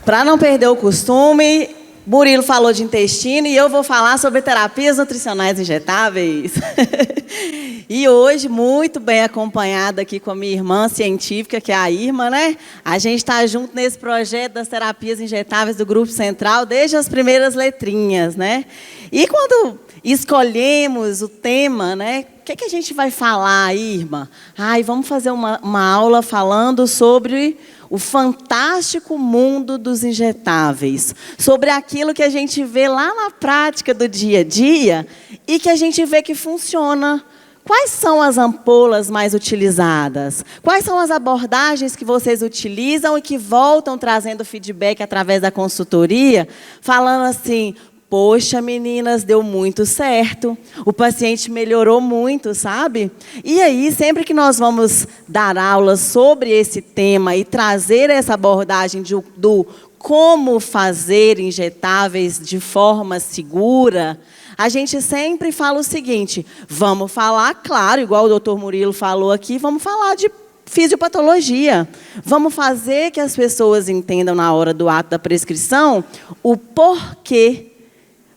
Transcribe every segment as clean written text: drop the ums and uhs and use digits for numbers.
Para não perder o costume, Murilo falou de intestino e eu vou falar sobre terapias nutricionais injetáveis. E hoje, muito bem acompanhada aqui com a minha irmã científica, que é a Irma, né? A gente está junto nesse projeto das terapias injetáveis do Grupo Central desde as primeiras letrinhas, né? E quando escolhemos o tema, né? O que a gente vai falar, Irma? Vamos fazer uma aula falando sobre o fantástico mundo dos injetáveis, sobre aquilo que a gente vê lá na prática do dia a dia e que a gente vê que funciona. Quais são as ampolas mais utilizadas? Quais são as abordagens que vocês utilizam e que voltam trazendo feedback através da consultoria, falando assim: poxa, meninas, deu muito certo, o paciente melhorou muito, sabe? E aí, sempre que nós vamos dar aulas sobre esse tema e trazer essa abordagem do como fazer injetáveis de forma segura, a gente sempre fala o seguinte: vamos falar, claro, igual o doutor Murilo falou aqui, vamos falar de fisiopatologia. Vamos fazer que as pessoas entendam na hora do ato da prescrição o porquê.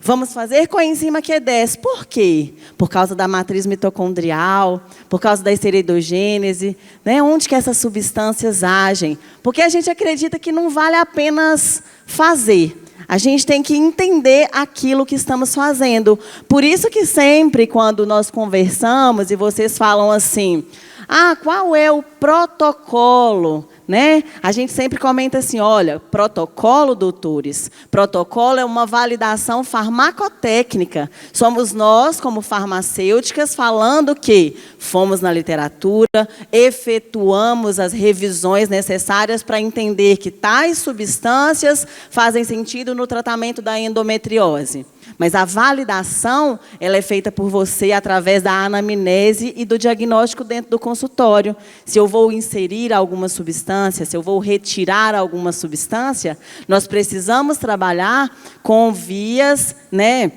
Vamos fazer coenzima Q10. Por quê? Por causa da matriz mitocondrial, por causa da esteroidogênese, né? Onde que essas substâncias agem. Porque a gente acredita que não vale apenas fazer. A gente tem que entender aquilo que estamos fazendo. Por isso que sempre, quando nós conversamos e vocês falam assim: qual é o protocolo? Né? A gente sempre comenta assim: olha, protocolo, doutores, protocolo é uma validação farmacotécnica. Somos nós, como farmacêuticas, falando que fomos na literatura, efetuamos as revisões necessárias para entender que tais substâncias fazem sentido no tratamento da endometriose. Mas a validação, ela é feita por você através da anamnese e do diagnóstico dentro do consultório. Se eu vou inserir alguma substância, se eu vou retirar alguma substância, nós precisamos trabalhar com vias, né,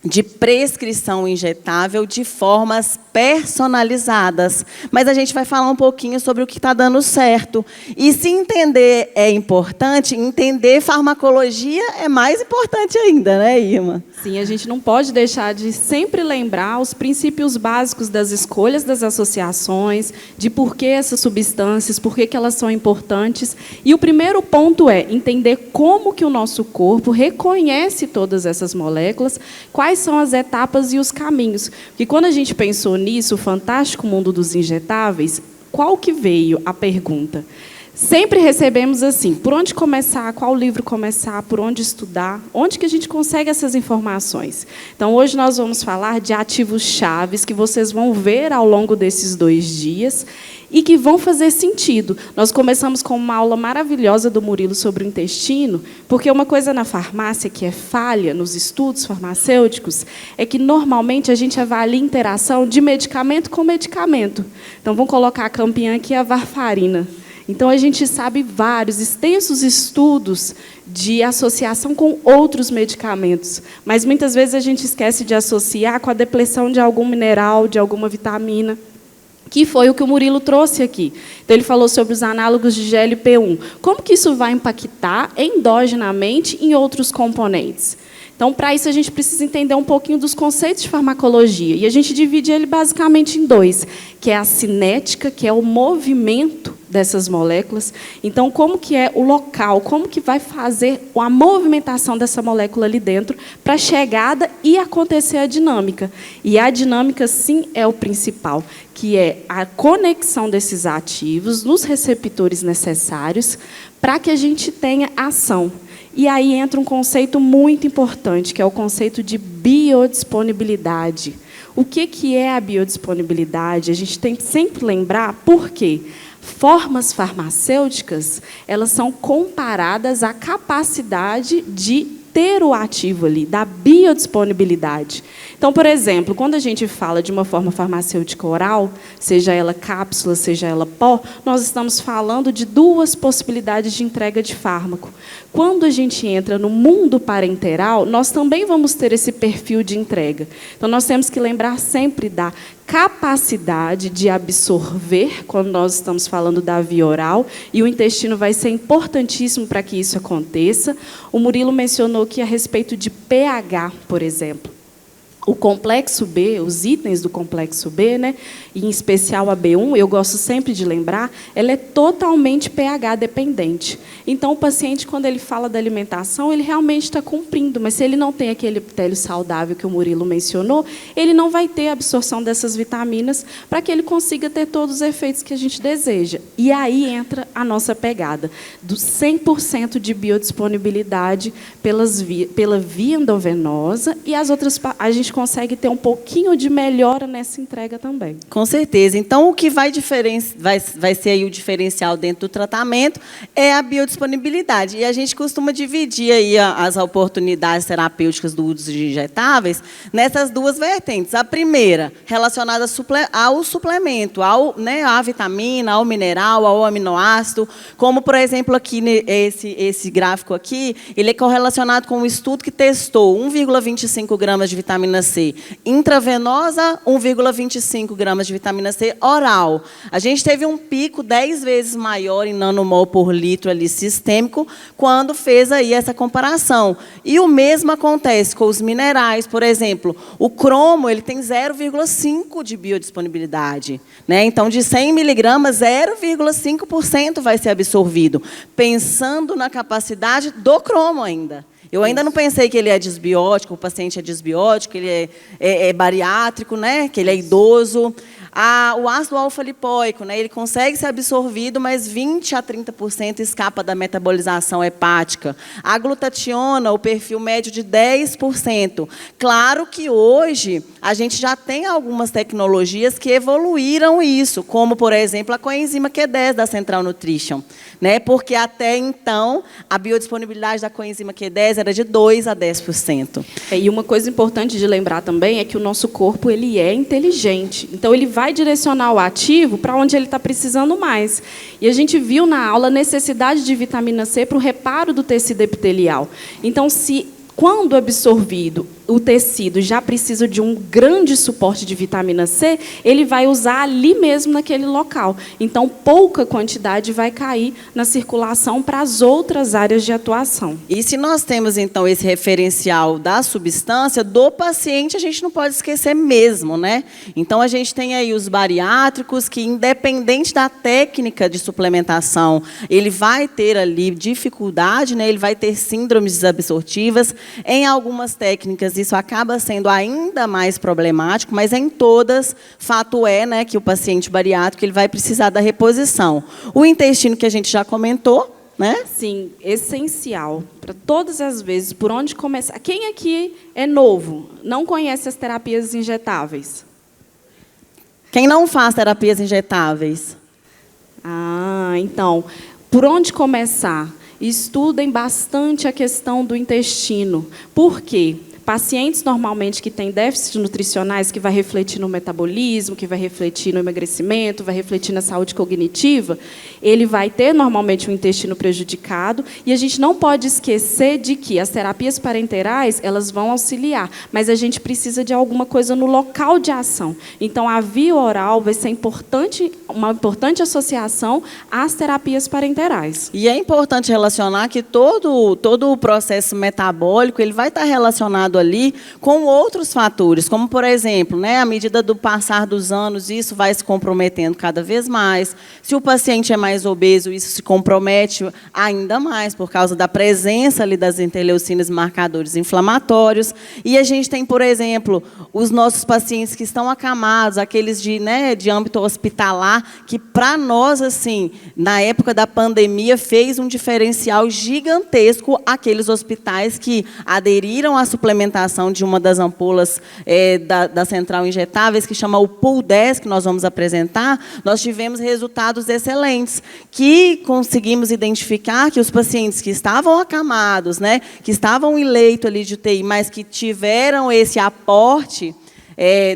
de prescrição injetável de formas personalizadas. Mas a gente vai falar um pouquinho sobre o que está dando certo. E se entender é importante, entender farmacologia é mais importante ainda, né, Irma? Sim, a gente não pode deixar de sempre lembrar os princípios básicos das escolhas das associações, de por que essas substâncias, por que elas são importantes. E o primeiro ponto é entender como que o nosso corpo reconhece todas essas moléculas, quais são as etapas e os caminhos. Porque quando a gente pensou nisso, o fantástico mundo dos injetáveis, qual que veio a pergunta? Sempre recebemos assim: por onde começar, qual livro começar, por onde estudar, onde que a gente consegue essas informações? Então, hoje nós vamos falar de ativos chaves que vocês vão ver ao longo desses 2 dias e que vão fazer sentido. Nós começamos com uma aula maravilhosa do Murilo sobre o intestino, porque uma coisa na farmácia que é falha nos estudos farmacêuticos é que, normalmente, a gente avalia a interação de medicamento com medicamento. Então, vamos colocar a campeã aqui, a varfarina. Então, a gente sabe vários extensos estudos de associação com outros medicamentos, mas muitas vezes a gente esquece de associar com a depleção de algum mineral, de alguma vitamina, que foi o que o Murilo trouxe aqui. Então, ele falou sobre os análogos de GLP-1. Como que isso vai impactar endogenamente em outros componentes? Então, para isso, a gente precisa entender um pouquinho dos conceitos de farmacologia. E a gente divide ele basicamente em 2, que é a cinética, que é o movimento dessas moléculas. Então, como que é o local, como que vai fazer a movimentação dessa molécula ali dentro para a chegada e acontecer a dinâmica. E a dinâmica, sim, é o principal, que é a conexão desses ativos nos receptores necessários para que a gente tenha ação. E aí entra um conceito muito importante, que é o conceito de biodisponibilidade. O que é a biodisponibilidade? A gente tem que sempre lembrar por quê. Formas farmacêuticas, elas são comparadas à capacidade de ter o ativo ali, da biodisponibilidade. Então, por exemplo, quando a gente fala de uma forma farmacêutica oral, seja ela cápsula, seja ela pó, nós estamos falando de 2 possibilidades de entrega de fármaco. Quando a gente entra no mundo parenteral, nós também vamos ter esse perfil de entrega. Então, nós temos que lembrar sempre da capacidade de absorver, quando nós estamos falando da via oral, e o intestino vai ser importantíssimo para que isso aconteça. O Murilo mencionou aqui a respeito de pH, por exemplo. O complexo B, os itens do complexo B, né, em especial a B1, eu gosto sempre de lembrar, ela é totalmente pH dependente. Então, o paciente, quando ele fala da alimentação, ele realmente está cumprindo, mas se ele não tem aquele epitélio saudável que o Murilo mencionou, ele não vai ter a absorção dessas vitaminas para que ele consiga ter todos os efeitos que a gente deseja. E aí entra a nossa pegada, do 100% de biodisponibilidade pela via endovenosa, e as outras, a gente consegue ter um pouquinho de melhora nessa entrega também. Com certeza. Então, o que vai ser aí o diferencial dentro do tratamento é a biodisponibilidade. E a gente costuma dividir aí as oportunidades terapêuticas do uso de injetáveis nessas duas vertentes. A primeira, relacionada ao suplemento, à vitamina, ao mineral, ao aminoácido, como, por exemplo, aqui esse gráfico aqui, ele é correlacionado com um estudo que testou 1,25 gramas de vitamina C intravenosa, 1,25 gramas de vitamina C oral. A gente teve um pico 10 vezes maior em nanomol por litro ali sistêmico quando fez aí essa comparação. E o mesmo acontece com os minerais, por exemplo, o cromo ele tem 0,5 de biodisponibilidade, né? Então, de 100 miligramas, 0,5% vai ser absorvido, pensando na capacidade do cromo ainda. Eu ainda não pensei que ele é desbiótico, o paciente é desbiótico, ele é bariátrico, né? Que ele é idoso. O ácido alfa-lipóico, né? Ele consegue ser absorvido, mas 20% a 30% escapa da metabolização hepática. A glutationa, o perfil médio de 10%. Claro que hoje a gente já tem algumas tecnologias que evoluíram isso, como, por exemplo, a coenzima Q10 da Central Nutrition, né? Porque até então a biodisponibilidade da coenzima Q10 era de 2% a 10%. E uma coisa importante de lembrar também é que o nosso corpo ele é inteligente. Então, ele vai direcionar o ativo para onde ele está precisando mais. E a gente viu na aula a necessidade de vitamina C para o reparo do tecido epitelial. Então, quando absorvido, o tecido já precisa de um grande suporte de vitamina C, ele vai usar ali mesmo naquele local. Então, pouca quantidade vai cair na circulação para as outras áreas de atuação. E se nós temos, então, esse referencial da substância, do paciente, a gente não pode esquecer mesmo, né? Então, a gente tem aí os bariátricos, que, independente da técnica de suplementação, ele vai ter ali dificuldade, né? Ele vai ter síndromes desabsortivas. Em algumas técnicas, isso acaba sendo ainda mais problemático, mas em todas, fato é, né, que o paciente bariátrico ele vai precisar da reposição. O intestino, que a gente já comentou, né? Sim, essencial. Para todas as vezes, por onde começar. Quem aqui é novo, não conhece as terapias injetáveis? Quem não faz terapias injetáveis? Então, por onde começar? Estudem bastante a questão do intestino. Por quê? Pacientes, normalmente, que têm déficits nutricionais, que vai refletir no metabolismo, que vai refletir no emagrecimento, vai refletir na saúde cognitiva, ele vai ter, normalmente, um intestino prejudicado. E a gente não pode esquecer de que as terapias parenterais, elas vão auxiliar, mas a gente precisa de alguma coisa no local de ação. Então, a via oral vai ser uma importante associação às terapias parenterais. E é importante relacionar que todo o processo metabólico ele vai estar relacionado ali com outros fatores, como, por exemplo, né, à medida do passar dos anos, isso vai se comprometendo cada vez mais. Se o paciente é mais obeso, isso se compromete ainda mais, por causa da presença ali das interleucinas e marcadores inflamatórios. E a gente tem, por exemplo, os nossos pacientes que estão acamados, aqueles de âmbito hospitalar, que, para nós, assim, na época da pandemia, fez um diferencial gigantesco aqueles hospitais que aderiram à suplementação de uma das ampolas da Central Injetáveis, que chama o Pool 10, que nós vamos apresentar. Nós tivemos resultados excelentes, que conseguimos identificar que os pacientes que estavam acamados, né, que estavam em leito ali de UTI, mas que tiveram esse aporte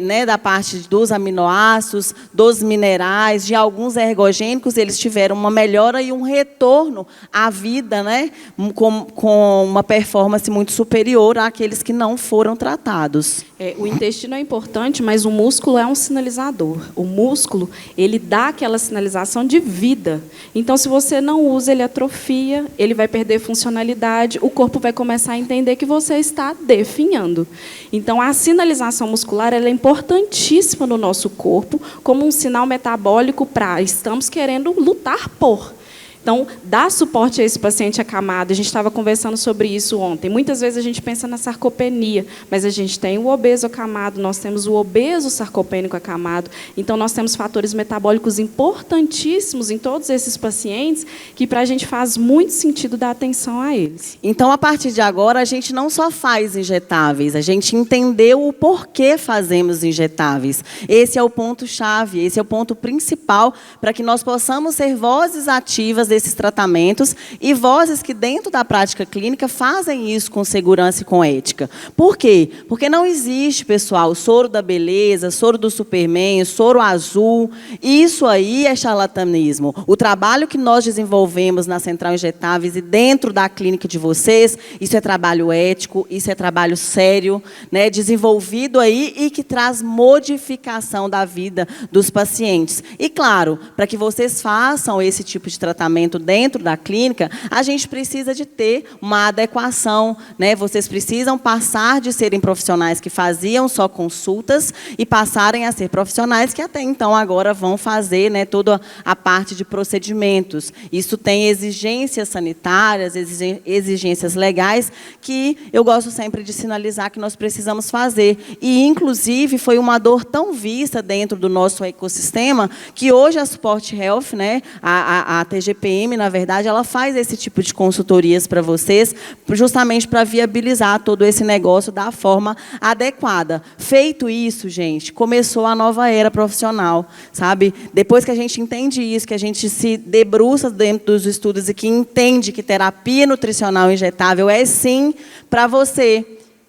né, da parte dos aminoácidos, dos minerais, de alguns ergogênicos, eles tiveram uma melhora e um retorno à vida, né, com uma performance muito superior àqueles que não foram tratados. O intestino é importante, mas o músculo é um sinalizador. O músculo, ele dá aquela sinalização de vida. Então, se você não usa, ele atrofia, ele vai perder funcionalidade, o corpo vai começar a entender que você está definhando. Então, a sinalização muscular ela é importantíssima no nosso corpo, como um sinal metabólico para estamos querendo lutar por. Então, dar suporte a esse paciente acamado, a gente estava conversando sobre isso ontem. Muitas vezes a gente pensa na sarcopenia, mas a gente tem o obeso acamado, nós temos o obeso sarcopênico acamado. Então, nós temos fatores metabólicos importantíssimos em todos esses pacientes, que para a gente faz muito sentido dar atenção a eles. Então, a partir de agora, a gente não só faz injetáveis, a gente entendeu o porquê fazemos injetáveis. Esse é o ponto-chave, esse é o ponto principal para que nós possamos ser vozes ativas desses tratamentos e vozes que dentro da prática clínica fazem isso com segurança e com ética. Por quê? Porque não existe, pessoal, soro da beleza, soro do Superman, soro azul. Isso aí é charlatanismo. O trabalho que nós desenvolvemos na Central Injetáveis e dentro da clínica de vocês, isso é trabalho ético, isso é trabalho sério, né, desenvolvido aí e que traz modificação da vida dos pacientes. E, claro, para que vocês façam esse tipo de tratamento dentro da clínica, a gente precisa de ter uma adequação, né? Vocês precisam passar de serem profissionais que faziam só consultas e passarem a ser profissionais que até então agora vão fazer, né, toda a parte de procedimentos. Isso tem exigências sanitárias, exigências legais que eu gosto sempre de sinalizar que nós precisamos fazer. E, inclusive, foi uma dor tão vista dentro do nosso ecossistema que hoje a Support Health, né, a TGPM, na verdade, ela faz esse tipo de consultorias para vocês, justamente para viabilizar todo esse negócio da forma adequada. Feito isso, gente, começou a nova era profissional, sabe? Depois que a gente entende isso, que a gente se debruça dentro dos estudos e que entende que terapia nutricional injetável é, sim, para você.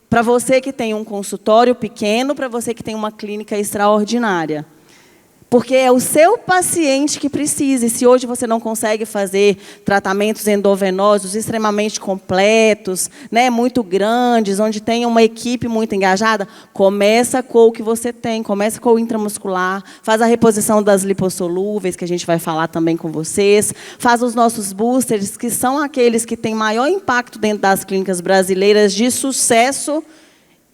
Para você que tem um consultório pequeno, para você que tem uma clínica extraordinária. Porque é o seu paciente que precisa. E se hoje você não consegue fazer tratamentos endovenosos extremamente completos, né, muito grandes, onde tem uma equipe muito engajada, começa com o que você tem, começa com o intramuscular, faz a reposição das lipossolúveis, que a gente vai falar também com vocês, faz os nossos boosters, que são aqueles que têm maior impacto dentro das clínicas brasileiras de sucesso,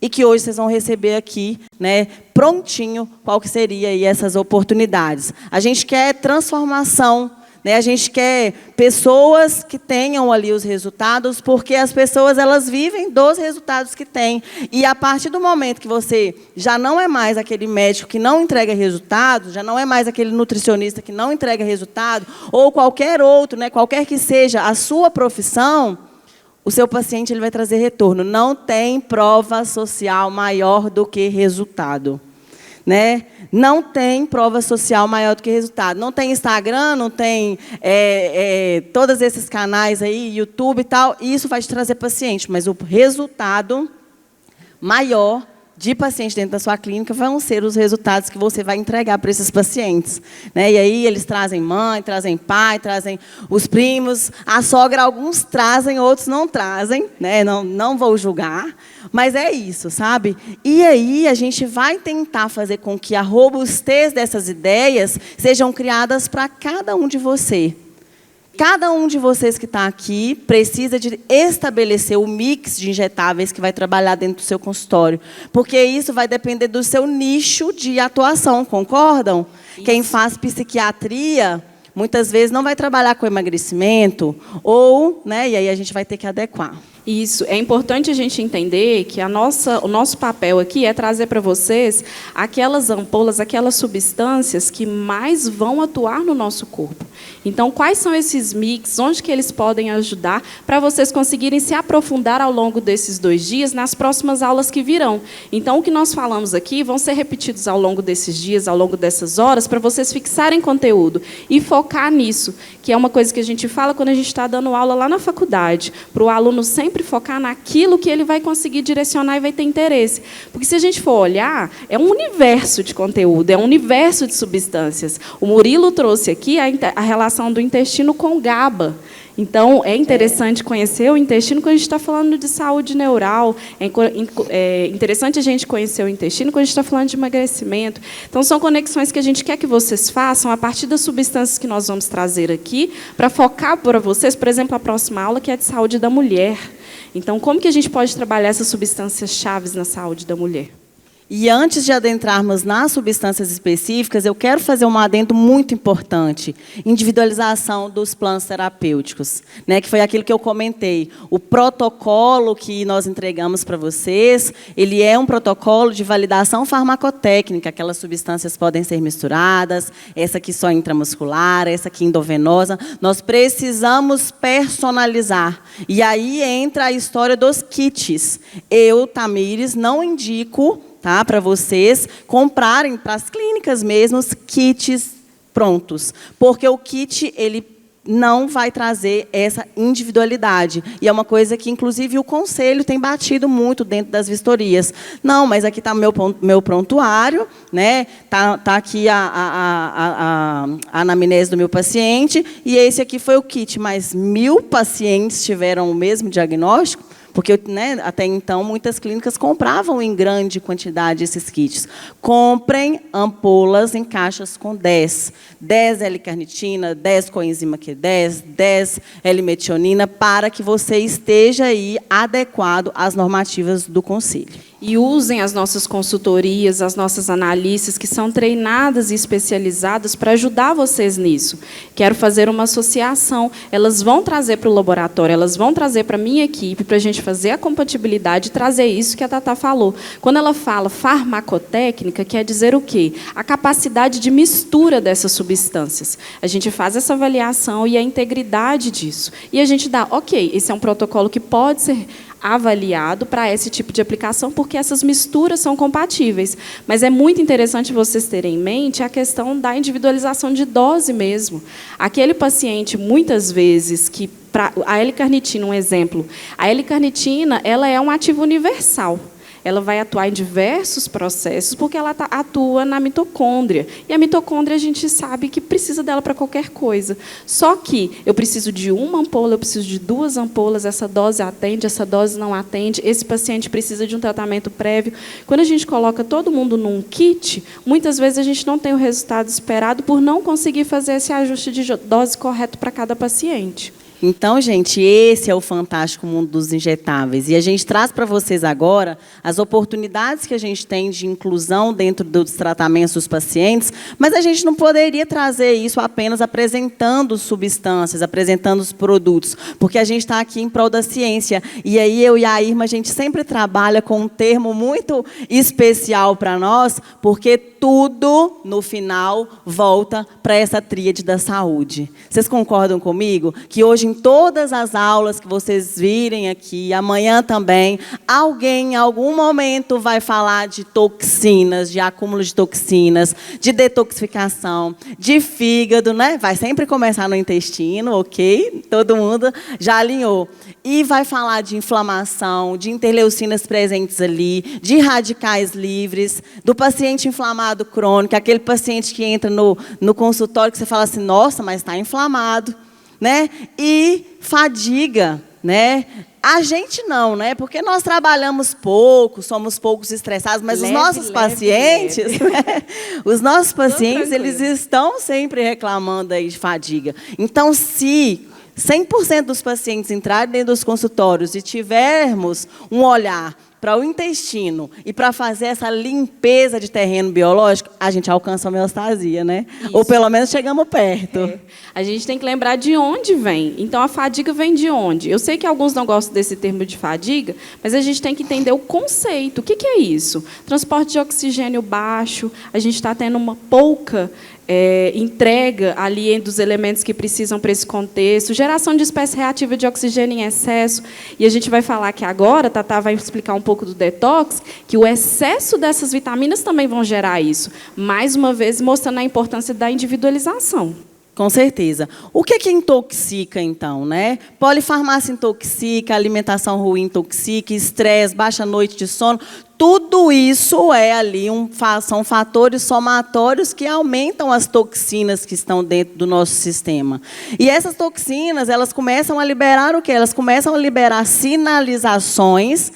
e que hoje vocês vão receber aqui, né, prontinho, qual que seria aí essas oportunidades. A gente quer transformação, né, a gente quer pessoas que tenham ali os resultados, porque as pessoas elas vivem dos resultados que têm. E a partir do momento que você já não é mais aquele médico que não entrega resultado, já não é mais aquele nutricionista que não entrega resultado, ou qualquer outro, né, qualquer que seja a sua profissão, o seu paciente ele vai trazer retorno. Não tem prova social maior do que resultado. Né? Não tem prova social maior do que resultado. Não tem Instagram, não tem todos esses canais aí, YouTube e tal. E isso vai te trazer paciente. Mas o resultado maior de pacientes dentro da sua clínica vão ser os resultados que você vai entregar para esses pacientes. Né? E aí eles trazem mãe, trazem pai, trazem os primos, a sogra, alguns trazem, outros não trazem, né? Não vou julgar, mas é isso, sabe? E aí a gente vai tentar fazer com que a robustez dessas ideias sejam criadas para cada um de vocês. Cada um de vocês que está aqui precisa de estabelecer o mix de injetáveis que vai trabalhar dentro do seu consultório. Porque isso vai depender do seu nicho de atuação, concordam? Isso. Quem faz psiquiatria, muitas vezes não vai trabalhar com emagrecimento, ou, né, e aí a gente vai ter que adequar. Isso. É importante a gente entender que o nosso papel aqui é trazer para vocês aquelas ampolas, aquelas substâncias que mais vão atuar no nosso corpo. Então, quais são esses mix, onde que eles podem ajudar para vocês conseguirem se aprofundar ao longo desses 2 dias nas próximas aulas que virão. Então, o que nós falamos aqui vão ser repetidos ao longo desses dias, ao longo dessas horas, para vocês fixarem conteúdo e focar nisso, que é uma coisa que a gente fala quando a gente está dando aula lá na faculdade, para o aluno sempre sempre focar naquilo que ele vai conseguir direcionar e vai ter interesse. Porque se a gente for olhar, é um universo de conteúdo, é um universo de substâncias. O Murilo trouxe aqui a relação do intestino com o GABA. Então, é interessante conhecer o intestino quando a gente está falando de saúde neural, é interessante a gente conhecer o intestino quando a gente está falando de emagrecimento. Então, são conexões que a gente quer que vocês façam a partir das substâncias que nós vamos trazer aqui, para focar para vocês, por exemplo, a próxima aula, que é de saúde da mulher. Então, como que a gente pode trabalhar essas substâncias chaves na saúde da mulher? E antes de adentrarmos nas substâncias específicas, eu quero fazer um adendo muito importante: individualização dos planos terapêuticos, né, que foi aquilo que eu comentei. O protocolo que nós entregamos para vocês, ele é um protocolo de validação farmacotécnica. Aquelas substâncias podem ser misturadas, essa aqui só intramuscular, essa aqui endovenosa. Nós precisamos personalizar. E aí entra a história dos kits. Eu, Tamires, não indico, tá, para vocês comprarem para as clínicas mesmo kits prontos, porque o kit ele não vai trazer essa individualidade. E é uma coisa que, inclusive, o conselho tem batido muito dentro das vistorias. Não, mas aqui está meu prontuário, né? Tá aqui a anamnese do meu paciente, e esse aqui foi o kit. Mas 1000 pacientes tiveram o mesmo diagnóstico? Porque, né, até então, muitas clínicas compravam em grande quantidade esses kits. Comprem ampolas em caixas com 10. 10 L-carnitina, 10 coenzima Q10, 10 L-metionina, para que você esteja aí adequado às normativas do conselho. E usem as nossas consultorias, as nossas analistas, que são treinadas e especializadas para ajudar vocês nisso. Quero fazer uma associação. Elas vão trazer para o laboratório, elas vão trazer para a minha equipe, para a gente fazer a compatibilidade e trazer isso que a Tatá falou. Quando ela fala farmacotécnica, quer dizer o quê? A capacidade de mistura dessas substâncias. A gente faz essa avaliação e a integridade disso. E a gente dá, ok, esse é um protocolo que pode ser avaliado para esse tipo de aplicação, porque essas misturas são compatíveis. Mas é muito interessante vocês terem em mente a questão da individualização de dose mesmo. Aquele paciente, muitas vezes, que a L-carnitina, um exemplo, a L-carnitina ela é um ativo universal. Ela vai atuar em diversos processos, porque ela atua na mitocôndria. E a mitocôndria, a gente sabe que precisa dela para qualquer coisa. Só que eu preciso de uma ampola, eu preciso de 2 ampolas, essa dose atende, essa dose não atende, esse paciente precisa de um tratamento prévio. Quando a gente coloca todo mundo num kit, muitas vezes a gente não tem o resultado esperado por não conseguir fazer esse ajuste de dose correto para cada paciente. Então, gente, esse é o fantástico mundo dos injetáveis. E a gente traz para vocês agora as oportunidades que a gente tem de inclusão dentro dos tratamentos dos pacientes, mas a gente não poderia trazer isso apenas apresentando substâncias, apresentando os produtos, porque a gente está aqui em prol da ciência. E aí eu e a Irma, a gente sempre trabalha com um termo muito especial para nós, porque tudo, no final, volta para essa tríade da saúde. Vocês concordam comigo? Que hoje, em todas as aulas que vocês virem aqui, amanhã também, alguém, em algum momento, vai falar de toxinas, de acúmulo de toxinas, de detoxificação, de fígado, né? Vai sempre começar no intestino, ok? Todo mundo já alinhou. E vai falar de inflamação, de interleucinas presentes ali, de radicais livres, do paciente inflamado crônico, aquele paciente que entra no consultório que você fala assim, nossa, mas está inflamado, né? E fadiga, né? A gente não, né? Porque nós trabalhamos pouco, somos poucos estressados, mas os nossos pacientes, né? Os nossos pacientes, eles estão sempre reclamando aí de fadiga. Então, se 100% dos pacientes entrarem dentro dos consultórios e tivermos um olhar para o intestino e para fazer essa limpeza de terreno biológico, a gente alcança a homeostasia, né? Isso. Ou pelo menos chegamos perto. É. A gente tem que lembrar de onde vem. Então, a fadiga vem de onde? Eu sei que alguns não gostam desse termo de fadiga, mas a gente tem que entender o conceito. O que é isso? Transporte de oxigênio baixo, a gente está tendo uma pouca entrega ali dos elementos que precisam para esse contexto, geração de espécie reativa de oxigênio em excesso, e a gente vai falar que agora, Tatá vai explicar um pouco do detox, que o excesso dessas vitaminas também vão gerar isso, mais uma vez mostrando a importância da individualização. Com certeza. O que intoxica, então, né? Polifarmácia intoxica, alimentação ruim intoxica, estresse, baixa noite de sono. Tudo isso são fatores somatórios que aumentam as toxinas que estão dentro do nosso sistema. E essas toxinas, elas começam a liberar o quê? Elas começam a liberar sinalizações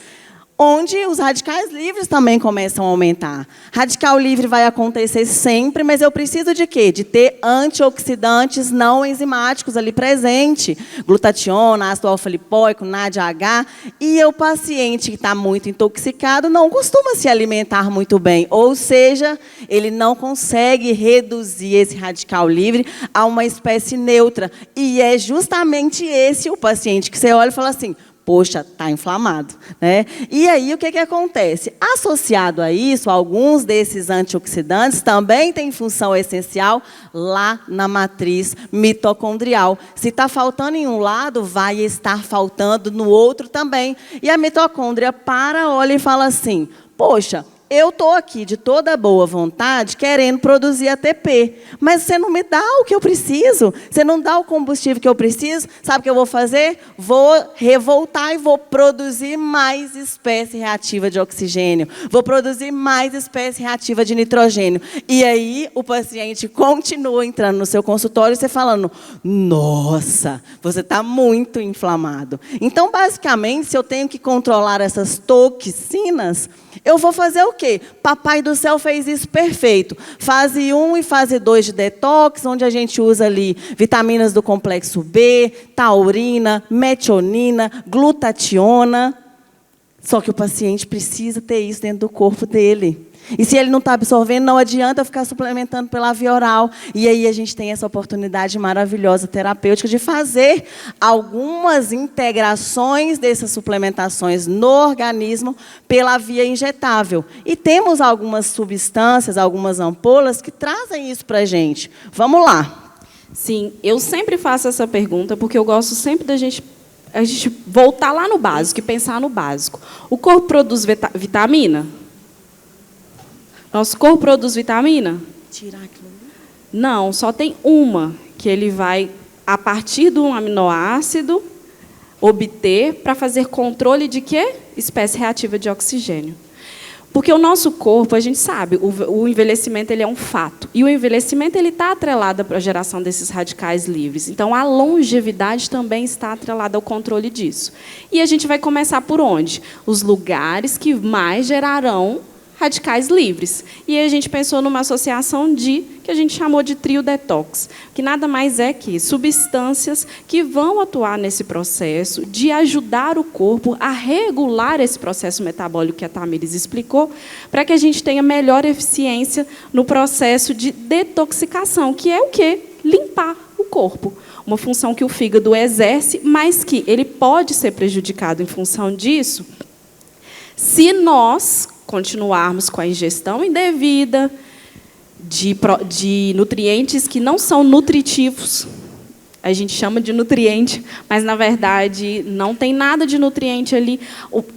onde os radicais livres também começam a aumentar. Radical livre vai acontecer sempre, mas eu preciso de quê? De ter antioxidantes não enzimáticos ali presente. Glutationa, ácido alfa-lipoico, NADH. E o paciente que está muito intoxicado não costuma se alimentar muito bem. Ou seja, ele não consegue reduzir esse radical livre a uma espécie neutra. E é justamente esse o paciente que você olha e fala assim, poxa, está inflamado, né? E aí, o que acontece? Associado a isso, alguns desses antioxidantes também têm função essencial lá na matriz mitocondrial. Se está faltando em um lado, vai estar faltando no outro também. E a mitocôndria olha e fala assim, poxa, eu estou aqui de toda boa vontade querendo produzir ATP, mas você não me dá o que eu preciso, você não dá o combustível que eu preciso, sabe o que eu vou fazer? Vou revoltar e vou produzir mais espécie reativa de oxigênio, vou produzir mais espécie reativa de nitrogênio. E aí o paciente continua entrando no seu consultório e você falando, nossa, você está muito inflamado. Então, basicamente, se eu tenho que controlar essas toxinas, eu vou fazer o quê? Papai do céu fez isso perfeito. Fase 1 e fase 2 de detox, onde a gente usa ali vitaminas do complexo B, taurina, metionina, glutationa. Só que o paciente precisa ter isso dentro do corpo dele. E se ele não está absorvendo, não adianta ficar suplementando pela via oral. E aí a gente tem essa oportunidade maravilhosa terapêutica de fazer algumas integrações dessas suplementações no organismo pela via injetável. E temos algumas substâncias, algumas ampolas que trazem isso para a gente. Vamos lá. Sim, eu sempre faço essa pergunta porque eu gosto sempre da gente voltar lá no básico e pensar no básico. O corpo produz vitamina? Nosso corpo produz vitamina? Tirar aquilo ali? Não, só tem uma que ele vai, a partir de um aminoácido, obter para fazer controle de quê? Espécie reativa de oxigênio. Porque o nosso corpo, a gente sabe, o envelhecimento ele é um fato. E o envelhecimento está atrelado para a geração desses radicais livres. Então, a longevidade também está atrelada ao controle disso. E a gente vai começar por onde? Os lugares que mais gerarão radicais livres. E a gente pensou numa associação que a gente chamou de trio detox, que nada mais é que substâncias que vão atuar nesse processo de ajudar o corpo a regular esse processo metabólico que a Tamires explicou, para que a gente tenha melhor eficiência no processo de detoxicação, que é o quê? Limpar o corpo. Uma função que o fígado exerce, mas que ele pode ser prejudicado em função disso, se nós continuarmos com a ingestão indevida de nutrientes que não são nutritivos. A gente chama de nutriente, mas, na verdade, não tem nada de nutriente ali.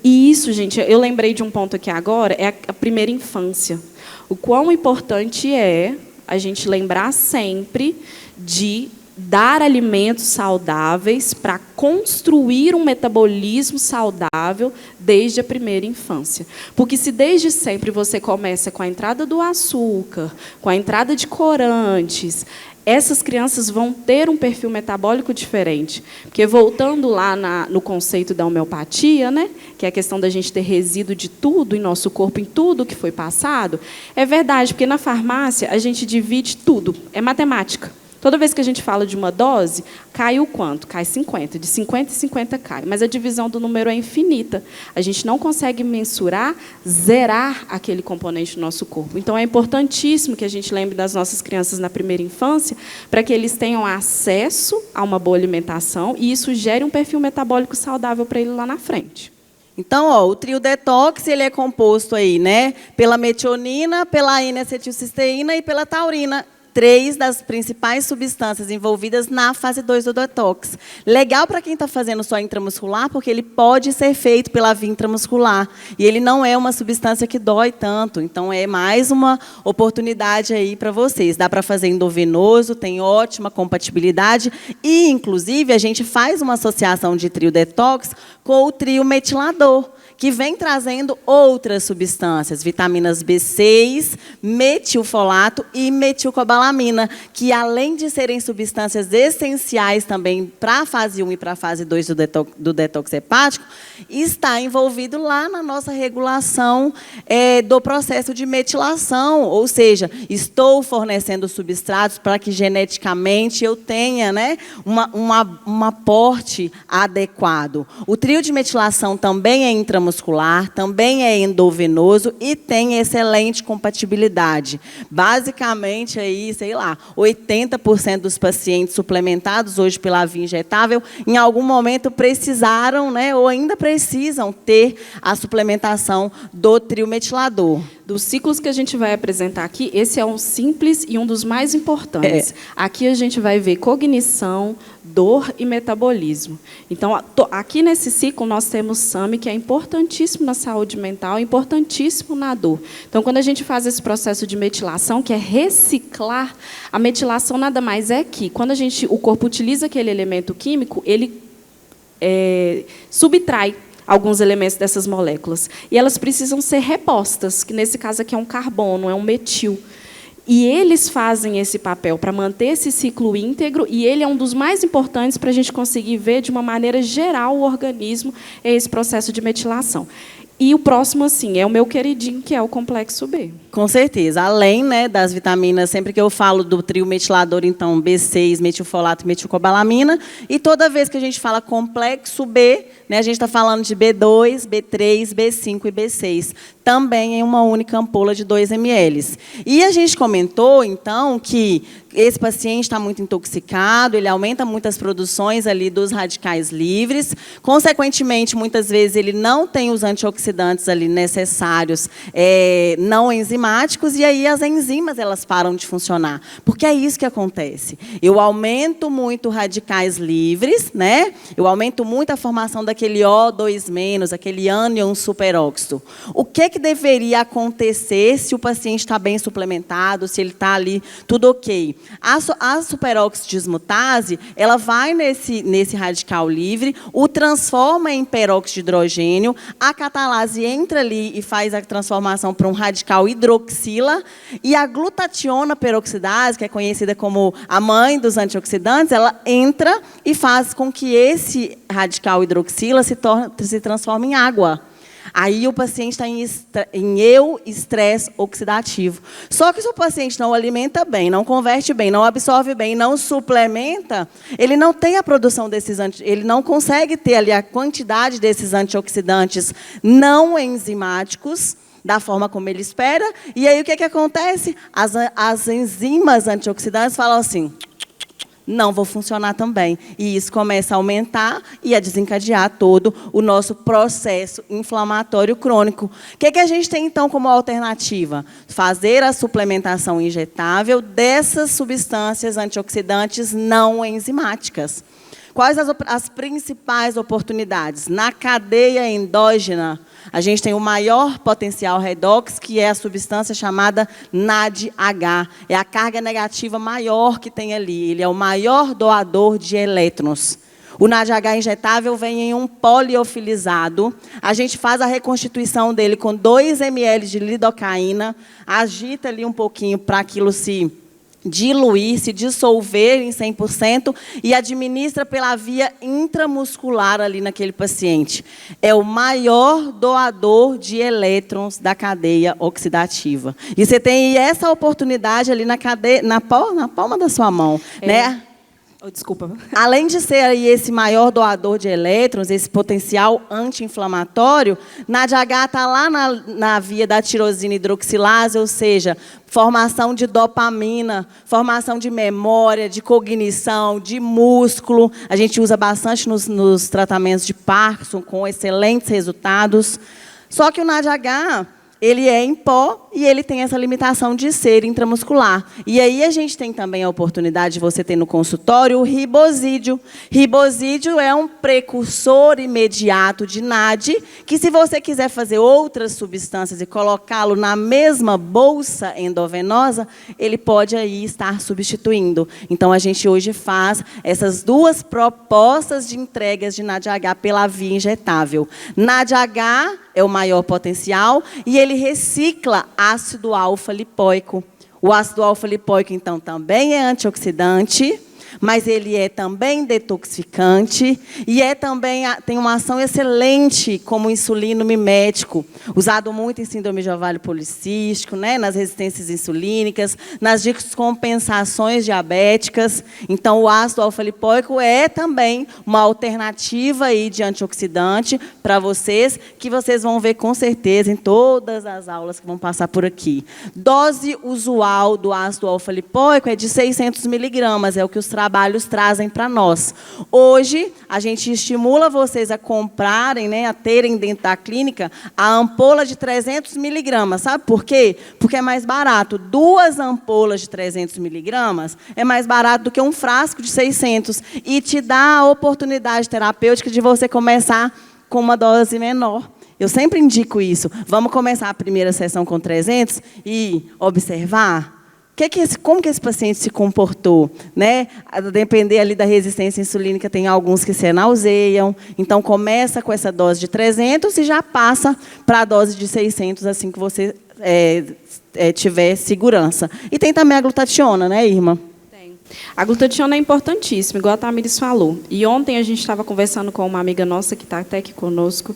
E isso, gente, eu lembrei de um ponto aqui agora, é a primeira infância. O quão importante é a gente lembrar sempre de dar alimentos saudáveis para construir um metabolismo saudável desde a primeira infância. Porque se desde sempre você começa com a entrada do açúcar, com a entrada de corantes, essas crianças vão ter um perfil metabólico diferente. Porque, voltando lá no conceito da homeopatia, né, que é a questão da gente ter resíduo de tudo em nosso corpo, em tudo que foi passado, é verdade, porque na farmácia a gente divide tudo, é matemática. Toda vez que a gente fala de uma dose, cai o quanto? Cai 50. De 50 em 50 cai. Mas a divisão do número é infinita. A gente não consegue mensurar, zerar aquele componente do nosso corpo. Então, é importantíssimo que a gente lembre das nossas crianças na primeira infância, para que eles tenham acesso a uma boa alimentação e isso gere um perfil metabólico saudável para ele lá na frente. Então, o trio detox ele é composto aí, né, pela metionina, pela N-acetilcisteína e pela taurina. 3 das principais substâncias envolvidas na fase 2 do detox. Legal para quem está fazendo só intramuscular, porque ele pode ser feito pela via intramuscular. E ele não é uma substância que dói tanto. Então, é mais uma oportunidade aí para vocês. Dá para fazer endovenoso, tem ótima compatibilidade. E, inclusive, a gente faz uma associação de trio detox com o trio metilador, que vem trazendo outras substâncias, vitaminas B6, metilfolato e metilcobalamina, que além de serem substâncias essenciais também para a fase 1 e para a fase 2 do detox hepático, está envolvido lá na nossa regulação do processo de metilação, ou seja, estou fornecendo substratos para que geneticamente eu tenha, né, um aporte adequado. O trio de metilação também é intramuscular, também é endovenoso e tem excelente compatibilidade. Basicamente, aí, sei lá, 80% dos pacientes suplementados hoje pela via injetável, em algum momento precisaram, né, ou ainda precisam ter a suplementação do trio metilador. Dos ciclos que a gente vai apresentar aqui, esse é um simples e um dos mais importantes. Aqui a gente vai ver cognição, dor e metabolismo. Então, aqui nesse ciclo, nós temos SAMe, que é importantíssimo na saúde mental, importantíssimo na dor. Então, quando a gente faz esse processo de metilação, que é reciclar, a metilação nada mais é que, quando o corpo utiliza aquele elemento químico, ele subtrai alguns elementos dessas moléculas. E elas precisam ser repostas, que nesse caso aqui é um carbono, é um metil. E eles fazem esse papel para manter esse ciclo íntegro, e ele é um dos mais importantes para a gente conseguir ver, de uma maneira geral, o organismo, esse processo de metilação. E o próximo, assim, é o meu queridinho, que é o complexo B. Com certeza. Além, né, das vitaminas, sempre que eu falo do trio metilador, então, B6, metilfolato e metilcobalamina. E toda vez que a gente fala complexo B, né, a gente está falando de B2, B3, B5 e B6. Também em uma única ampola de 2 ml. E a gente comentou, então, que esse paciente está muito intoxicado, ele aumenta muitas produções ali dos radicais livres. Consequentemente, muitas vezes, ele não tem os antioxidantes ali necessários, não enzimáticos, e aí as enzimas elas param de funcionar. Porque é isso que acontece. Eu aumento muito radicais livres, né? Eu aumento muito a formação daquele O2-, aquele ânion superóxido. O que deveria acontecer se o paciente está bem suplementado, se ele está ali tudo ok? A superóxido dismutase, ela vai nesse radical livre, o transforma em peróxido de hidrogênio, a catalase entra ali e faz a transformação para um radical hidroxila, e a glutationa peroxidase, que é conhecida como a mãe dos antioxidantes, ela entra e faz com que esse radical hidroxila se transforme em água. Aí o paciente está em estresse oxidativo. Só que se o paciente não alimenta bem, não converte bem, não absorve bem, não suplementa, ele não tem a produção ele não consegue ter ali a quantidade desses antioxidantes não enzimáticos da forma como ele espera. E aí o que acontece? As enzimas antioxidantes falam assim: não vou funcionar também. E isso começa a aumentar e a desencadear todo o nosso processo inflamatório crônico. O que a gente tem, então, como alternativa? Fazer a suplementação injetável dessas substâncias antioxidantes não enzimáticas. Quais as principais oportunidades? Na cadeia endógena, a gente tem o maior potencial redox, que é a substância chamada NADH. É a carga negativa maior que tem ali. Ele é o maior doador de elétrons. O NADH injetável vem em um poliofilizado. A gente faz a reconstituição dele com 2 ml de lidocaína, agita ali um pouquinho para aquilo se diluir, se dissolver em 100% e administra pela via intramuscular ali naquele paciente. É o maior doador de elétrons da cadeia oxidativa. E você tem essa oportunidade ali na palma da sua mão, né? Oh, desculpa. Além de ser aí esse maior doador de elétrons, esse potencial anti-inflamatório, NADH está lá na via da tirosina hidroxilase, ou seja, formação de dopamina, formação de memória, de cognição, de músculo. A gente usa bastante nos tratamentos de Parkinson, com excelentes resultados. Só que o NADH, ele é em pó, e ele tem essa limitação de ser intramuscular. E aí a gente tem também a oportunidade de você ter no consultório o ribosídeo. Ribosídeo é um precursor imediato de NAD, que se você quiser fazer outras substâncias e colocá-lo na mesma bolsa endovenosa, ele pode aí estar substituindo. Então, a gente hoje faz essas duas propostas de entregas de NADH pela via injetável. NADH é o maior potencial e ele recicla ácido alfa-lipoico. O ácido alfa-lipoico, então, também é antioxidante, mas ele é também detoxificante e tem uma ação excelente como insulino mimético, usado muito em síndrome de ovário policístico, né, nas resistências insulínicas, nas descompensações diabéticas. Então, o ácido alfa-lipoico é também uma alternativa aí de antioxidante para vocês, que vocês vão ver com certeza em todas as aulas que vão passar por aqui. Dose usual do ácido alfa-lipoico é de 600 miligramas, é o que os trabalhos trazem para nós. Hoje, a gente estimula vocês a comprarem, né, a terem dentro da clínica, a ampola de 300 miligramas. Sabe por quê? Porque é mais barato. 2 ampolas de 300 miligramas é mais barato do que um frasco de 600. E te dá a oportunidade terapêutica de você começar com uma dose menor. Eu sempre indico isso. Vamos começar a primeira sessão com 300 e observar como que esse paciente se comportou, né? A depender ali da resistência insulínica, tem alguns que se nauseiam. Então, começa com essa dose de 300 e já passa para a dose de 600, assim que você tiver segurança. E tem também a glutationa, né, Irma? Tem. A glutationa é importantíssima, igual a Tamires falou. E ontem a gente estava conversando com uma amiga nossa, que está até aqui conosco,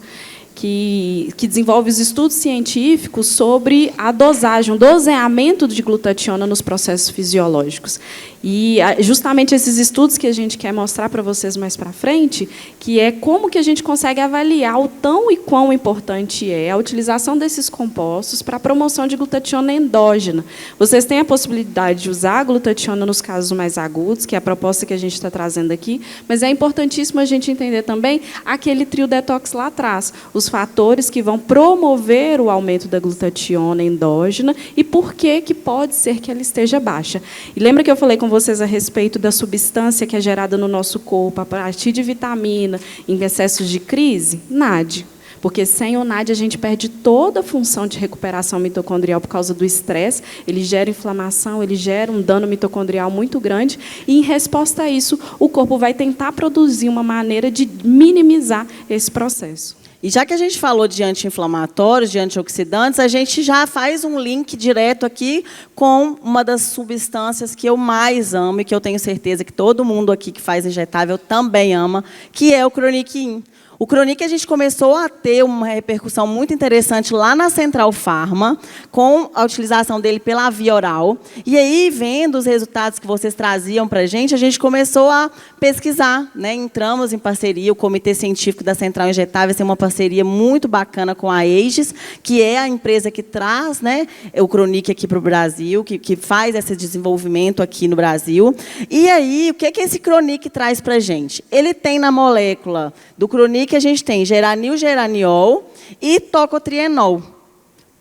que desenvolve os estudos científicos sobre a dosagem, o doseamento de glutationa nos processos fisiológicos. E justamente esses estudos que a gente quer mostrar para vocês mais para frente, que é como que a gente consegue avaliar o tão e quão importante é a utilização desses compostos para a promoção de glutationa endógena. Vocês têm a possibilidade de usar a glutationa nos casos mais agudos, que é a proposta que a gente está trazendo aqui, mas é importantíssimo a gente entender também aquele trio detox lá atrás, os fatores que vão promover o aumento da glutationa endógena e por que pode ser que ela esteja baixa. E lembra que eu falei com vocês a respeito da substância que é gerada no nosso corpo a partir de vitamina em excessos de crise? NAD. Porque sem o NAD a gente perde toda a função de recuperação mitocondrial por causa do estresse, ele gera inflamação, ele gera um dano mitocondrial muito grande, e, em resposta a isso, o corpo vai tentar produzir uma maneira de minimizar esse processo. E já que a gente falou de anti-inflamatórios, de antioxidantes, a gente já faz um link direto aqui com uma das substâncias que eu mais amo e que eu tenho certeza que todo mundo aqui que faz injetável também ama, que é o Chronic-In. O Chronic a gente começou a ter uma repercussão muito interessante lá na Central Pharma, com a utilização dele pela via oral. E aí, vendo os resultados que vocês traziam para a gente começou a pesquisar, né? Entramos em parceria, o Comitê Científico da Central Injetável tem uma parceria muito bacana com a Aegis, que é a empresa que traz, né, o Chronic aqui para o Brasil, que faz esse desenvolvimento aqui no Brasil. E aí, o que esse Chronic traz para a gente? Ele tem na molécula do Chronic, a gente tem geranil-geraniol e tocotrienol.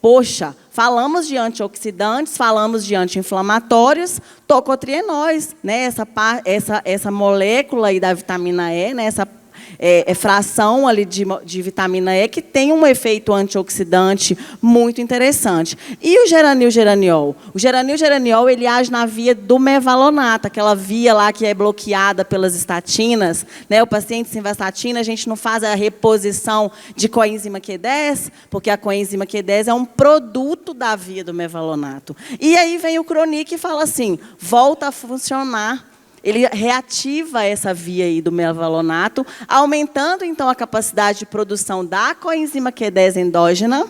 Poxa, falamos de antioxidantes, falamos de anti-inflamatórios, tocotrienóis, né? Essa molécula aí da vitamina E, né? Essa fração ali de vitamina E que tem um efeito antioxidante muito interessante. E o geranil-geraniol? O geranil-geraniol ele age na via do mevalonato, aquela via lá que é bloqueada pelas estatinas, né? O paciente sem vastatina, a gente não faz a reposição de coenzima Q10, porque a coenzima Q10 é um produto da via do mevalonato. E aí vem o Chronic e fala assim, volta a funcionar. Ele reativa essa via aí do mevalonato, aumentando, então, a capacidade de produção da coenzima Q10 endógena.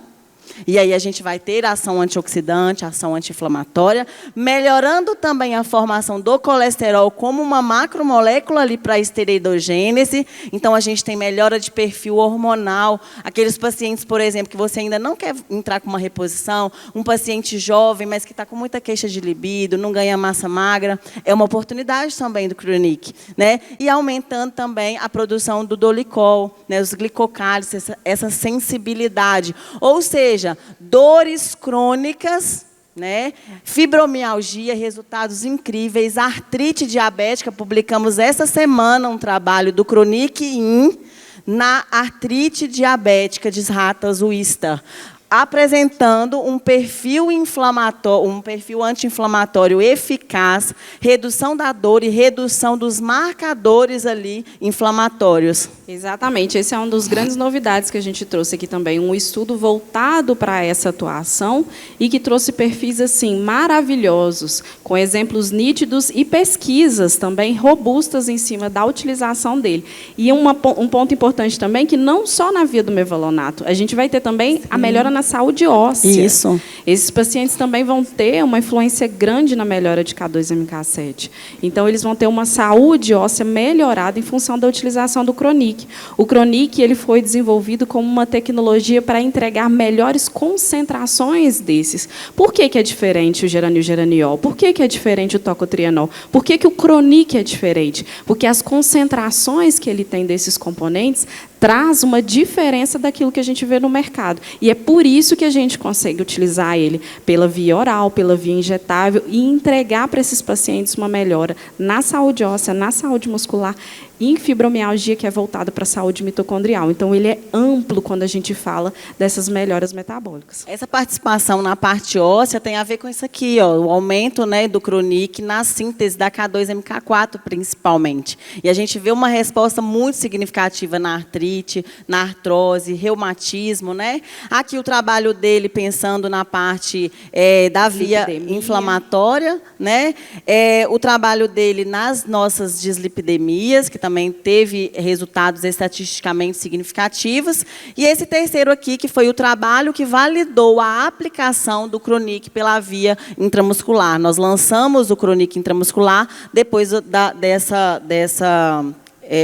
E aí a gente vai ter ação antioxidante, ação anti-inflamatória, melhorando também a formação do colesterol como uma macromolécula ali para a esteroidogênese. Então, a gente tem melhora de perfil hormonal. Aqueles pacientes, por exemplo, que você ainda não quer entrar com uma reposição, um paciente jovem, mas que está com muita queixa de libido, não ganha massa magra, é uma oportunidade também do Chronic, né? E aumentando também a produção do dolicol, né? Os glicocálices, essa sensibilidade. Ou seja, seja, dores crônicas, né? Fibromialgia, resultados incríveis, artrite diabética, publicamos essa semana um trabalho do Chronic In na artrite diabética de ratas Wistar, apresentando um perfil inflamatório, um perfil anti-inflamatório eficaz, redução da dor e redução dos marcadores ali inflamatórios. Exatamente, esse é um dos grandes novidades que a gente trouxe aqui também, um estudo voltado para essa atuação e que trouxe perfis assim maravilhosos, com exemplos nítidos e pesquisas também robustas em cima da utilização dele. E um ponto importante também, que não só na via do mevalonato, a gente vai ter também a melhora na saúde óssea. Isso. Esses pacientes também vão ter uma influência grande na melhora de K2-MK7. Então, eles vão ter uma saúde óssea melhorada em função da utilização do Chronic. O Chronic ele foi desenvolvido como uma tecnologia para entregar melhores concentrações desses. Por que é diferente o geranil-geraniol? Por que é diferente o tocotrienol? Por que o Chronic é diferente? Porque as concentrações que ele tem desses componentes traz uma diferença daquilo que a gente vê no mercado. E é por isso que a gente consegue utilizar ele pela via oral, pela via injetável e entregar para esses pacientes uma melhora na saúde óssea, na saúde muscular e em fibromialgia, que é voltada para a saúde mitocondrial. Então, ele é amplo quando a gente fala dessas melhoras metabólicas. Essa participação na parte óssea tem a ver com isso aqui, ó, o aumento, né, do Chronic na síntese da K2-MK4, principalmente. E a gente vê uma resposta muito significativa na artrite, na artrose, reumatismo, né? Aqui o trabalho dele pensando na parte da via inflamatória, né? O trabalho dele nas nossas dislipidemias, que também teve resultados estatisticamente significativos. E esse terceiro aqui, que foi o trabalho que validou a aplicação do Chronic pela via intramuscular. Nós lançamos o Chronic intramuscular depois dessa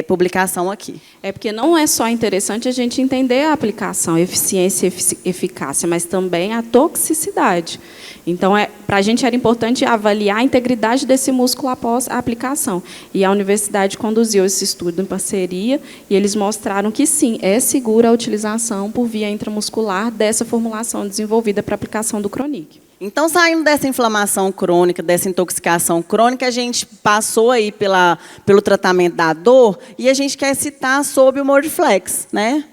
publicação aqui. É porque não é só interessante a gente entender a aplicação, a eficiência e eficácia, mas também a toxicidade. Então, para a gente era importante avaliar a integridade desse músculo após a aplicação. E a universidade conduziu esse estudo em parceria e eles mostraram que, sim, é segura a utilização por via intramuscular dessa formulação desenvolvida para a aplicação do Chronic. Então, saindo dessa inflamação crônica, dessa intoxicação crônica, a gente passou aí pelo tratamento da dor e a gente quer citar sobre o Moriflex, né?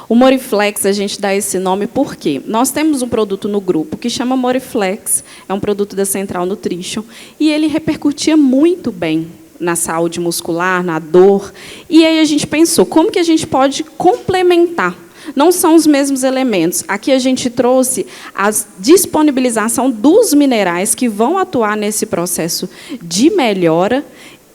O Moriflex, a gente dá esse nome porque nós temos um produto no grupo que chama Moriflex, é um produto da Central Nutrition, e ele repercutia muito bem na saúde muscular, na dor. E aí a gente pensou, como que a gente pode complementar? Não são os mesmos elementos. Aqui a gente trouxe a disponibilização dos minerais que vão atuar nesse processo de melhora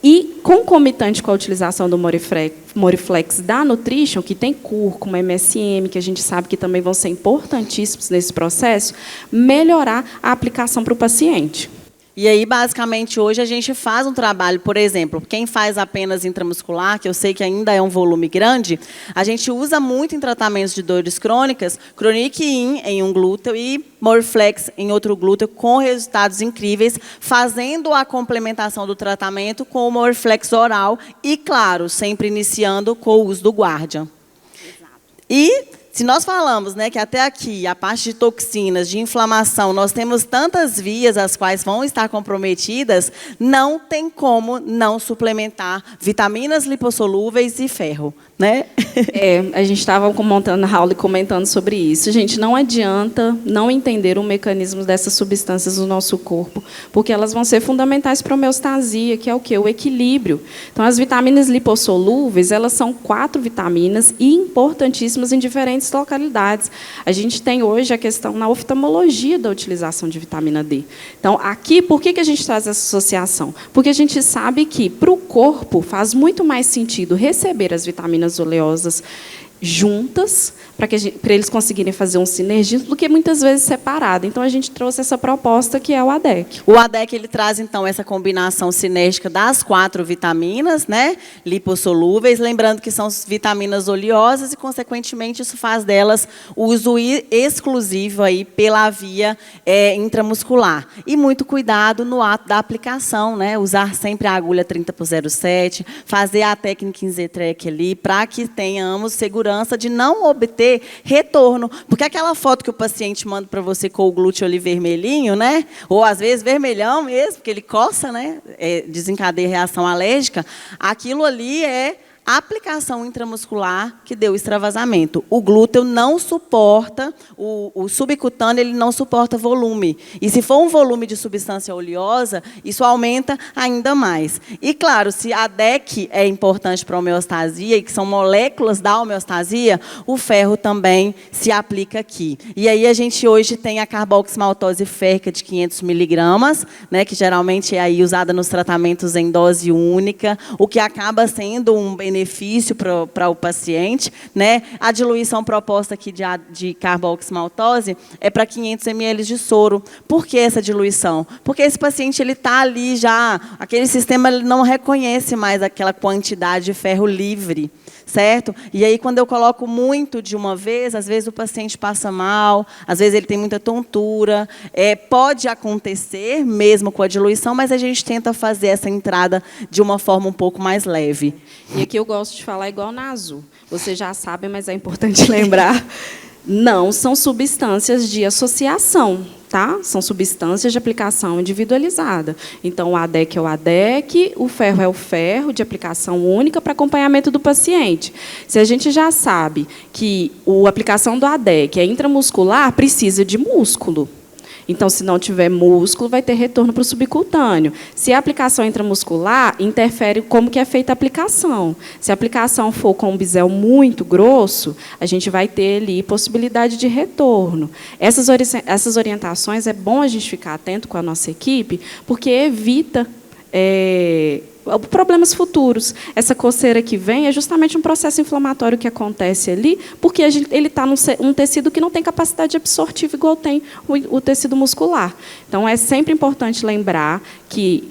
e, concomitante com a utilização do Moriflex da Nutrition, que tem cúrcuma, MSM, que a gente sabe que também vão ser importantíssimos nesse processo, melhorar a aplicação para o paciente. E aí, basicamente, hoje a gente faz um trabalho, por exemplo, quem faz apenas intramuscular, que eu sei que ainda é um volume grande, a gente usa muito em tratamentos de dores crônicas, Chronic In em um glúteo e Moriflex em outro glúteo, com resultados incríveis, fazendo a complementação do tratamento com o Moriflex oral e, claro, sempre iniciando com o uso do Guardian. Exato. E se nós falamos, né, que até aqui, a parte de toxinas, de inflamação, nós temos tantas vias as quais vão estar comprometidas, não tem como não suplementar vitaminas lipossolúveis e ferro, né? A gente estava montando a aula e comentando sobre isso. Gente, não adianta não entender o mecanismo dessas substâncias no nosso corpo, porque elas vão ser fundamentais para a homeostasia, que é o quê? O equilíbrio. Então, as vitaminas lipossolúveis, elas são 4 vitaminas e importantíssimas em diferentes localidades. A gente tem hoje a questão na oftalmologia da utilização de vitamina D. Então, aqui, por que a gente traz essa associação? Porque a gente sabe que, para o corpo, faz muito mais sentido receber as vitaminas oleosas juntas, para eles conseguirem fazer um sinergismo, do que muitas vezes separado. Então, a gente trouxe essa proposta, que é o ADEC. O ADEC ele traz, então, essa combinação sinérgica das 4 vitaminas, né, lipossolúveis, lembrando que são vitaminas oleosas e, consequentemente, isso faz delas uso exclusivo aí pela via intramuscular. E muito cuidado no ato da aplicação, né, usar sempre a agulha 30 por 0,7, fazer a técnica em Z-Track ali, para que tenhamos segurança insegurança de não obter retorno. Porque aquela foto que o paciente manda para você com o glúteo ali vermelhinho, né? Ou às vezes vermelhão mesmo, porque ele coça, né? Desencadeia reação alérgica. Aquilo ali é a aplicação intramuscular que deu extravasamento. O glúteo não suporta, o subcutâneo ele não suporta volume. E se for um volume de substância oleosa, isso aumenta ainda mais. E, claro, se a DEC é importante para a homeostasia, e que são moléculas da homeostasia, o ferro também se aplica aqui. E aí a gente hoje tem a carboximaltose férrica de 500 miligramas, né, que geralmente é aí usada nos tratamentos em dose única, o que acaba sendo um benefício para o paciente, né? A diluição proposta aqui de carboximaltose é para 500 ml de soro. Por que essa diluição? Porque esse paciente ele está ali já, aquele sistema ele não reconhece mais aquela quantidade de ferro livre, certo? E aí, quando eu coloco muito de uma vez, às vezes o paciente passa mal, às vezes ele tem muita tontura, pode acontecer mesmo com a diluição, mas a gente tenta fazer essa entrada de uma forma um pouco mais leve. E aqui eu gosto de falar igual na Azul. Vocês já sabem, mas é importante lembrar. Não são substâncias de associação, tá? São substâncias de aplicação individualizada. Então, o ADEC é o ADEC, o ferro é o ferro, de aplicação única para acompanhamento do paciente. Se a gente já sabe que a aplicação do ADEC é intramuscular, precisa de músculo. Então, se não tiver músculo, vai ter retorno para o subcutâneo. Se a aplicação intramuscular, interfere como que é feita a aplicação. Se a aplicação for com um bisel muito grosso, a gente vai ter ali possibilidade de retorno. Essas orientações é bom a gente ficar atento com a nossa equipe, porque evita problemas futuros. Essa coceira que vem é justamente um processo inflamatório que acontece ali, porque ele está num tecido que não tem capacidade absortiva igual tem o tecido muscular. Então, é sempre importante lembrar que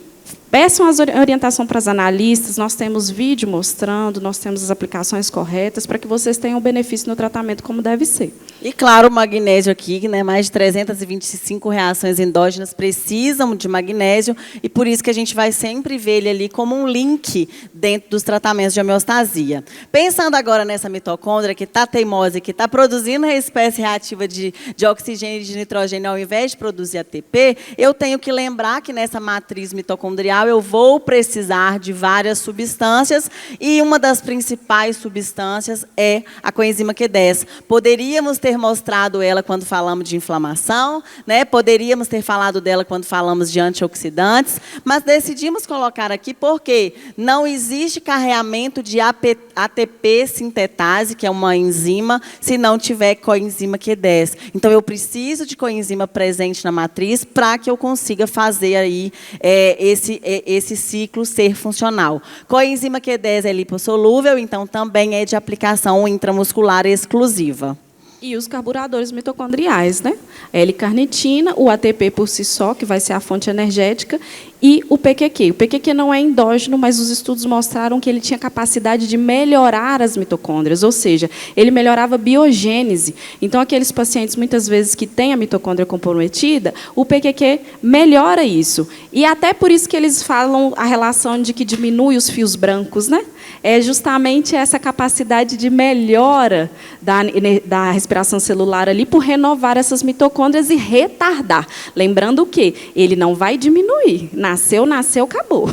peçam a orientação para as analistas, nós temos vídeo mostrando, nós temos as aplicações corretas, para que vocês tenham o benefício no tratamento como deve ser. E, claro, o magnésio aqui, né, mais de 325 reações endógenas precisam de magnésio, e por isso que a gente vai sempre ver ele ali como um link dentro dos tratamentos de homeostasia. Pensando agora nessa mitocôndria que está teimosa, que está produzindo a espécie reativa de oxigênio e de nitrogênio ao invés de produzir ATP, eu tenho que lembrar que nessa matriz mitocondrial eu vou precisar de várias substâncias, e uma das principais substâncias é a coenzima Q10. Poderíamos ter mostrado ela quando falamos de inflamação, né? Poderíamos ter falado dela quando falamos de antioxidantes, mas decidimos colocar aqui porque não existe carreamento de ATP sintetase, que é uma enzima, se não tiver coenzima Q10. Então, eu preciso de coenzima presente na matriz para que eu consiga fazer aí esse ciclo ser funcional. Coenzima Q10 é lipossolúvel, então também é de aplicação intramuscular exclusiva. E os carburadores mitocondriais, né? A L-carnitina, o ATP por si só, que vai ser a fonte energética, e o PQQ. O PQQ não é endógeno, mas os estudos mostraram que ele tinha capacidade de melhorar as mitocôndrias, ou seja, ele melhorava a biogênese. Então, aqueles pacientes, muitas vezes, que têm a mitocôndria comprometida, o PQQ melhora isso. E até por isso que eles falam a relação de que diminui os fios brancos, né? É justamente essa capacidade de melhora da respiração celular ali por renovar essas mitocôndrias e retardar. Lembrando que ele não vai diminuir. Nasceu, acabou.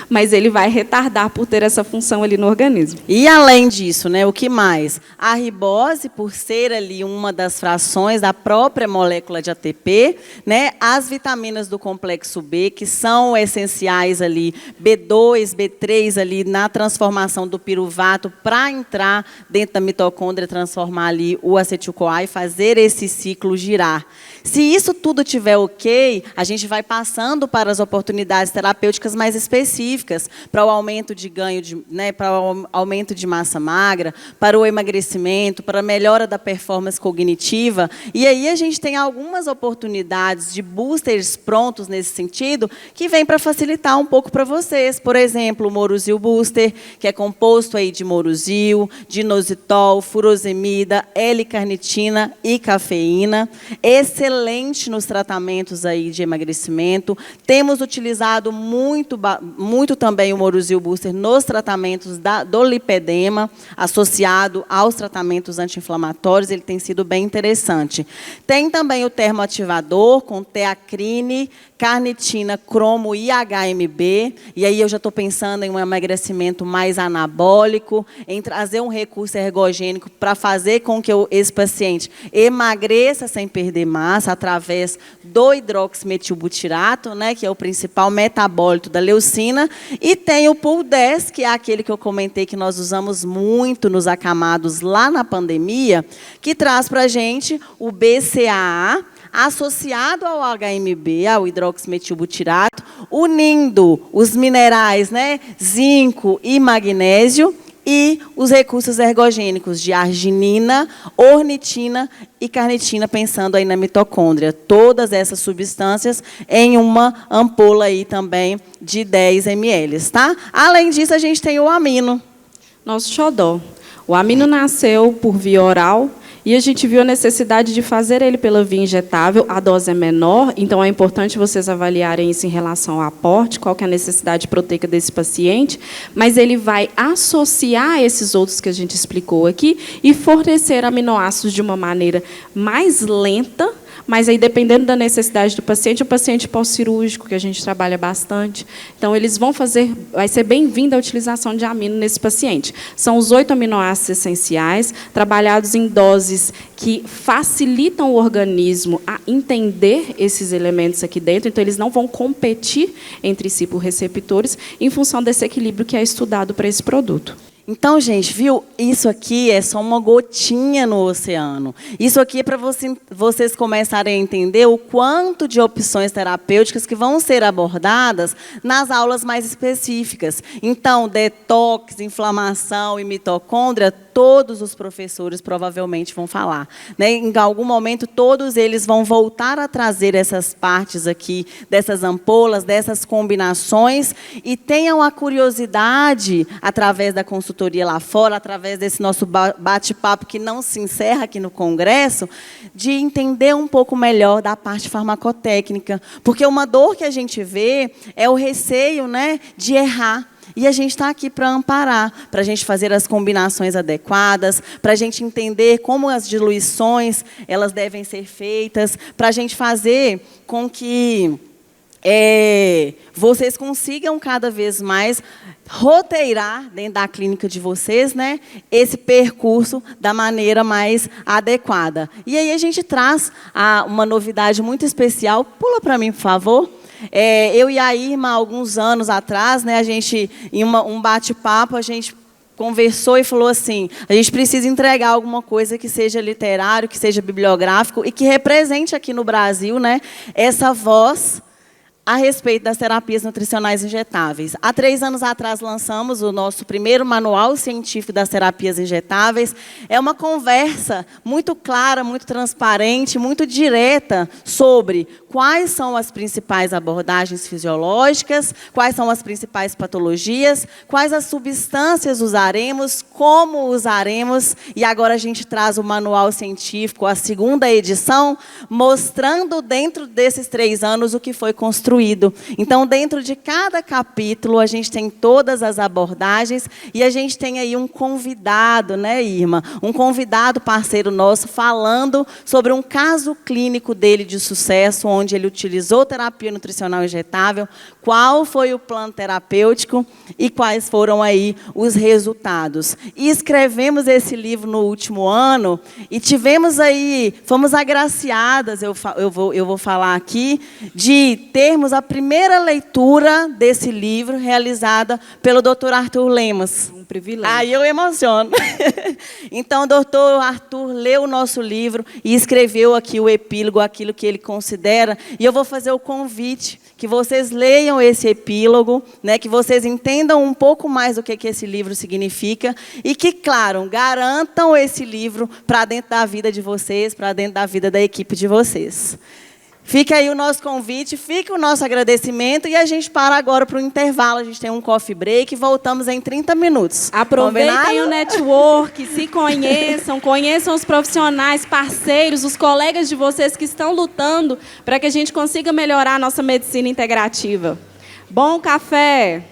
Mas ele vai retardar por ter essa função ali no organismo. E, além disso, né, o que mais? A ribose, por ser ali uma das frações da própria molécula de ATP, né, as vitaminas do complexo B, que são essenciais ali, B2, B3, ali na transformação do piruvato para entrar dentro da mitocôndria, transformar ali o acetil-CoA e fazer esse ciclo girar. Se isso tudo tiver ok, a gente vai passando para as oportunidades terapêuticas mais específicas, para o aumento de ganho, para o aumento de massa magra, para o emagrecimento, para a melhora da performance cognitiva. E aí a gente tem algumas oportunidades de boosters prontos nesse sentido, que vem para facilitar um pouco para vocês. Por exemplo, o Moruzil Booster, que é composto aí de moruzil, de inositol, furosemida, L-carnitina e cafeína. Excelente excelente nos tratamentos aí de emagrecimento. Temos utilizado muito também o Moruzil Booster nos tratamentos do lipedema, associado aos tratamentos anti-inflamatórios. Ele tem sido bem interessante. Tem também o termoativador com teacrine, carnitina, cromo e HMB. E aí eu já estou pensando em um emagrecimento mais anabólico, em trazer um recurso ergogênico para fazer com que esse paciente emagreça sem perder massa através do hidroximetilbutirato, né, que é o principal metabólito da leucina. E tem o Pool 10, que é aquele que eu comentei que nós usamos muito nos acamados lá na pandemia, que traz para a gente o BCAA, associado ao HMB, ao hidroximetilbutirato, unindo os minerais, né, zinco e magnésio, e os recursos ergogênicos de arginina, ornitina e carnitina, pensando aí na mitocôndria. Todas essas substâncias em uma ampola aí também de 10 ml, tá? Além disso, a gente tem o amino. Nosso xodó. O amino nasceu por via oral, e a gente viu a necessidade de fazer ele pela via injetável. A dose é menor, então é importante vocês avaliarem isso em relação ao aporte, qual que é a necessidade proteica desse paciente, mas ele vai associar esses outros que a gente explicou aqui e fornecer aminoácidos de uma maneira mais lenta, mas aí, dependendo da necessidade do paciente, o paciente pós-cirúrgico, que a gente trabalha bastante, então eles vão fazer, vai ser bem-vinda a utilização de amino nesse paciente. São os 8 aminoácidos essenciais, trabalhados em doses que facilitam o organismo a entender esses elementos aqui dentro, então eles não vão competir entre si por receptores, em função desse equilíbrio que é estudado para esse produto. Então, gente, viu? Isso aqui é só uma gotinha no oceano. Isso aqui é para vocês começarem a entender o quanto de opções terapêuticas que vão ser abordadas nas aulas mais específicas. Então, detox, inflamação e mitocôndria, todos os professores provavelmente vão falar, né? Em algum momento, todos eles vão voltar a trazer essas partes aqui, dessas ampolas, dessas combinações, e tenham a curiosidade, através da consultoria lá fora, através desse nosso bate-papo que não se encerra aqui no congresso, de entender um pouco melhor da parte farmacotécnica. Porque uma dor que a gente vê é o receio, né, de errar. E a gente está aqui para amparar, para a gente fazer as combinações adequadas, para a gente entender como as diluições elas devem ser feitas, para a gente fazer com que vocês consigam cada vez mais roteirar dentro da clínica de vocês, né, esse percurso da maneira mais adequada. E aí a gente traz uma novidade muito especial. Pula para mim, por favor. Eu e a Irma, alguns anos atrás, né, a gente, em um bate-papo, a gente conversou e falou assim, a gente precisa entregar alguma coisa que seja literário, que seja bibliográfico e que represente aqui no Brasil, né, essa voz a respeito das terapias nutricionais injetáveis. Há 3 anos atrás lançamos o nosso primeiro manual científico das terapias injetáveis. É uma conversa muito clara, muito transparente, muito direta sobre quais são as principais abordagens fisiológicas, quais são as principais patologias, quais as substâncias usaremos, como usaremos, e agora a gente traz o manual científico, a 2ª edição, mostrando dentro desses 3 anos o que foi construído. Então, dentro de cada capítulo, a gente tem todas as abordagens e a gente tem aí um convidado, né, Irma? Um convidado parceiro nosso falando sobre um caso clínico dele de sucesso, onde ele utilizou terapia nutricional injetável, qual foi o plano terapêutico e quais foram aí os resultados. E escrevemos esse livro no último ano e tivemos aí, fomos agraciadas, eu vou falar aqui, de termos a primeira leitura desse livro realizada pelo Dr. Arthur Lemos. Um privilégio. Aí eu emociono. Então, o Dr. Arthur leu o nosso livro e escreveu aqui o epílogo, aquilo que ele considera. E eu vou fazer o convite que vocês leiam esse epílogo, né, que vocês entendam um pouco mais do que esse livro significa e que, claro, garantam esse livro para dentro da vida de vocês, para dentro da vida da equipe de vocês. Fica aí o nosso convite, fica o nosso agradecimento e a gente para agora para o intervalo. A gente tem um coffee break e voltamos em 30 minutos. Aproveitem Combinado? o network, se conheçam, conheçam os profissionais, parceiros, os colegas de vocês que estão lutando para que a gente consiga melhorar a nossa medicina integrativa. Bom café!